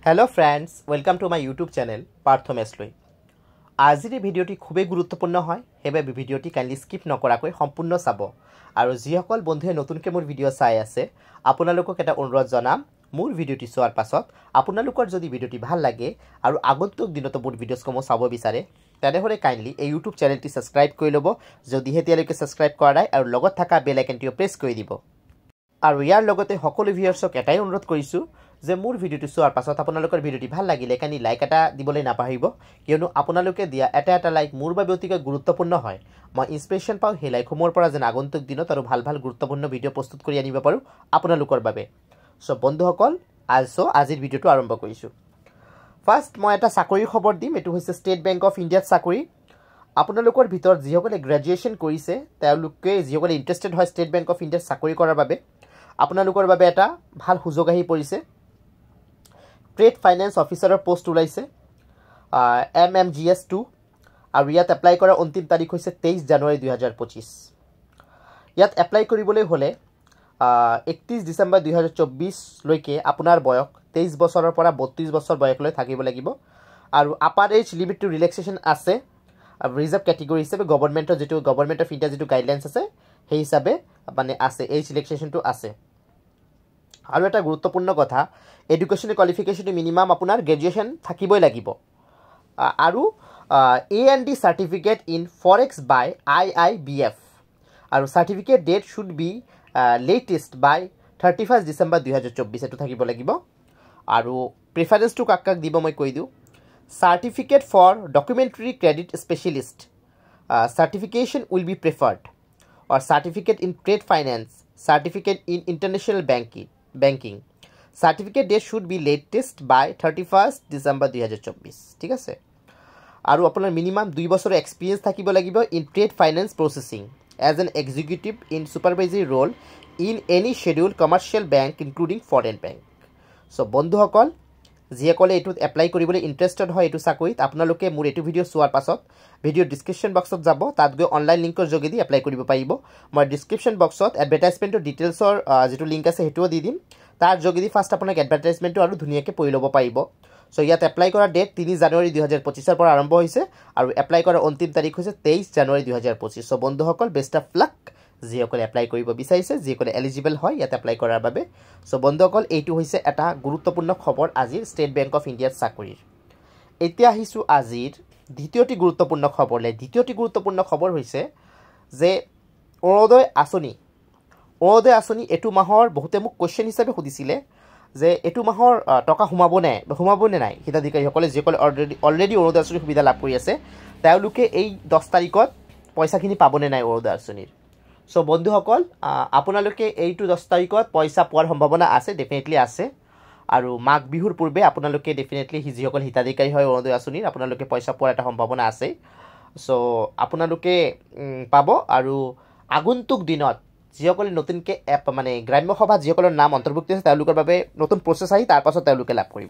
Hello friends welcome to my YouTube channel Partha Meslui. आजिर भिडिओटी खूबे गुरुत्वपूर्ण है हेबे भिडिओटी काइंडली स्किप नकराকৈ सम्पूर्ण चाब और जिসকल बंधुए नतुनके मोर भिडिओ चाइ आछे आपनालोকক एटा अनुरोध जनाम मोर भिडिओटी चोৱাৰ पाছত आपनालोকৰ যদি भिडिओटी ভাল লাগে और आगन्तुक दिनतो मोर भिडिओसসমূह चाब বিচাৰে তেনেহলে কাইন্ডলি এই ইউটিউব চ্যানেলটি সাবস্ক্ৰাইব কৰি লব যদি হেতিয়ালৈকে সাবস্ক্ৰাইব কৰা নাই আৰু লগত থকা বেল আইকনটো প্ৰেছ কৰি দিব। আৰু ইয়াৰ লগতে সকলো ভিউয়াৰ্সক এটাই অনুৰোধ কৰিছো যে মোৰ ভিডিওটো চোৱাৰ পাছত আপোনালোকৰ ভিডিওটি ভাল লাগিলে কানি লাইক এটা দিবলৈ নাপাহৰিব কিয়নো আপোনালোকে দিয়া এটা লাইক মোৰ বাবে অতিকৈ গুৰুত্বপূৰ্ণ হয়। মই ইনস্পিৰেশ্যন পাওঁ সেই লাইকসমূহৰ পৰা যেন আগন্তুক দিনত আৰু ভাল গুৰুত্বপূৰ্ণ ভিডিও প্ৰস্তুত কৰি আনিব পাৰো আপোনালোকৰ বাবে। সো বন্ধুসকল আজিৰ ভিডিওটো আৰম্ভ কৰিছো। ফাৰ্স্ট মই এটা চাকৰিৰ খবৰ দিম। এটো হৈছে ষ্টেট বেংক অফ ইণ্ডিয়াত চাকৰি। আপোনালোকৰ ভিতৰত যিসকলে গ্ৰেজুৱেশ্যন কৰিছে তেওঁলোকে যিসকলে ইন্টাৰেষ্টেড হয় ষ্টেট বেংক অফ ইণ্ডিয়াত চাকৰি কৰাৰ বাবে আপোনালোকৰ বাবে এটা ভাল সুযোগ আহি পৰিছে। ট্ৰেড ফাইনেন্স অফিচাৰৰ পোষ্ট ওলাইছে MMGS2 আৰু ইয়াত এপ্লাই কৰাৰ অন্তিম তাৰিখ হৈছে 23 জানুৱাৰী 2025। ইয়াত এপ্লাই কৰিবলৈ হলে 31 ডিসেম্বৰ 2024 লৈকে আপোনাৰ বয়স 23 বছৰৰ পৰা 32 বছৰ বয়সলৈ থাকিব লাগিব আৰু upper age limit to relaxation আছে। ৰিজাৰ্ভ ক্যাটেগৰী হিচাপে গভৰ্ণমেণ্ট অফ ইণ্ডিয়া যেটো গাইডলাইন্স আছে সেই হিচাপে মানে আছে এজ ৰিলেক্সেশ্যনটো আছে। আৰু এটা গুৰুত্বপূৰ্ণ কথা এডুকেশ্যন কোৱালিফিকেশ্যন মিনিমাম আপোনাৰ গ্ৰেজুৱেশ্যন থাকিবই লাগিব আৰু A&D certificate in forex by IIBF আৰু certificate that should be latest by 31 December 2024 এটো থাকিব লাগিব। আৰু প্ৰেফাৰেন্সটো কাক দিব মই কৈ দিও। Certificate for documentary credit specialist certification will be preferred or certificate in trade finance, certificate in international banking. Certificate date should be latest by 31st December 2024 ঠিক আছে। আৰু আপোনাৰ মিনিমাম 2 বছৰৰ এক্সপেৰিয়েন্স থাকিব লাগিব in trade finance processing as an executive in supervisory role in any scheduled commercial bank including foreign bank. So বন্ধুসকল যিসকলে এটোত apply কৰিবলৈ ইন্টাৰেষ্টেড হয় এটো চাকৰিত আপোনালোকে মোৰ এটো ভিডিও চোৱাৰ পাছত ভিডিও ডেসক্ৰিপশন বক্সত যাব তাত গৈ অনলাইন লিংকৰ যোগেদি এপ্লাই কৰিব পাৰিব। মই ডেসক্ৰিপশন বক্সত এডভাৰটাইজমেন্টৰ ডিটেইলছৰ যেটো লিংক আছে হেটো দি দিম তাৰ যোগেদি ফাৰ্স্ট আপোনাক এডভাৰটাইজমেন্টটো আৰু ধুনিয়াকৈ পঢ়ি ল'ব পাৰিব। সো ইয়াত এপ্লাই কৰাৰ ডেট 3 জানুৱাৰী 2025 পৰা আৰম্ভ হৈছে আৰু এপ্লাই কৰাৰ অন্তিম তাৰিখ হৈছে 23 জানুৱাৰী 2025। সো বন্ধুসকল বেষ্ট অফ লাক যিসকলে এপ্লাই কৰিব বিচাৰিছে যিসকলে এলিজিবল হয় ইয়াত এপ্লাই কৰাৰ বাবে। সো বন্ধুসকল এইটো হৈছে এটা গুৰুত্বপূৰ্ণ খবৰ আজিৰ ষ্টেট বেংক অফ ইণ্ডিয়াৰ চাকৰিৰ। এতিয়া আহিছো আজিৰ দ্বিতীয়টি গুৰুত্বপূৰ্ণ খবৰলৈ। দ্বিতীয়টি গুৰুত্বপূৰ্ণ খবৰ হৈছে যে অৰুণোদয় আঁচনি এটো মাহৰ বহুতে মোক কোৱেশ্চন হিচাপে সুধিছিলে যে এটো মাহৰ টকা সোমাবনে নাই হিতাধিকাৰীসকলে যিসকলে অলৰেডি অৰুণোদয় আঁচনিৰ সুবিধা লাভ কৰি আছে তেওঁলোকে এই 10 তাৰিখত পইচাখিনি পাবনে নাই অৰুণোদয় আঁচনিৰ। সো বন্ধুসকল আপোনালোকে এইটো 10 তাৰিখত পইচা পোৱাৰ সম্ভাৱনা আছে, ডেফিনেটলি আছে। আৰু মাঘ বিহুৰ পূৰ্বে আপোনালোকে ডেফিনেটলি যিসকল হিতাধিকাৰী হয় অৰুণোদয় আঁচনিৰ আপোনালোকে পইচা পোৱাৰ এটা সম্ভাৱনা আছে। সো আপোনালোকে পাব আৰু আগন্তুক দিনত যিসকলে নতুনকৈ মানে গ্ৰাম্য সভা যিসকলৰ নাম অন্তৰ্ভুক্ত আছে তেওঁলোকৰ বাবে নতুন প্ৰচেছ আহি তাৰ পাছত তেওঁলোকে লাভ কৰিব।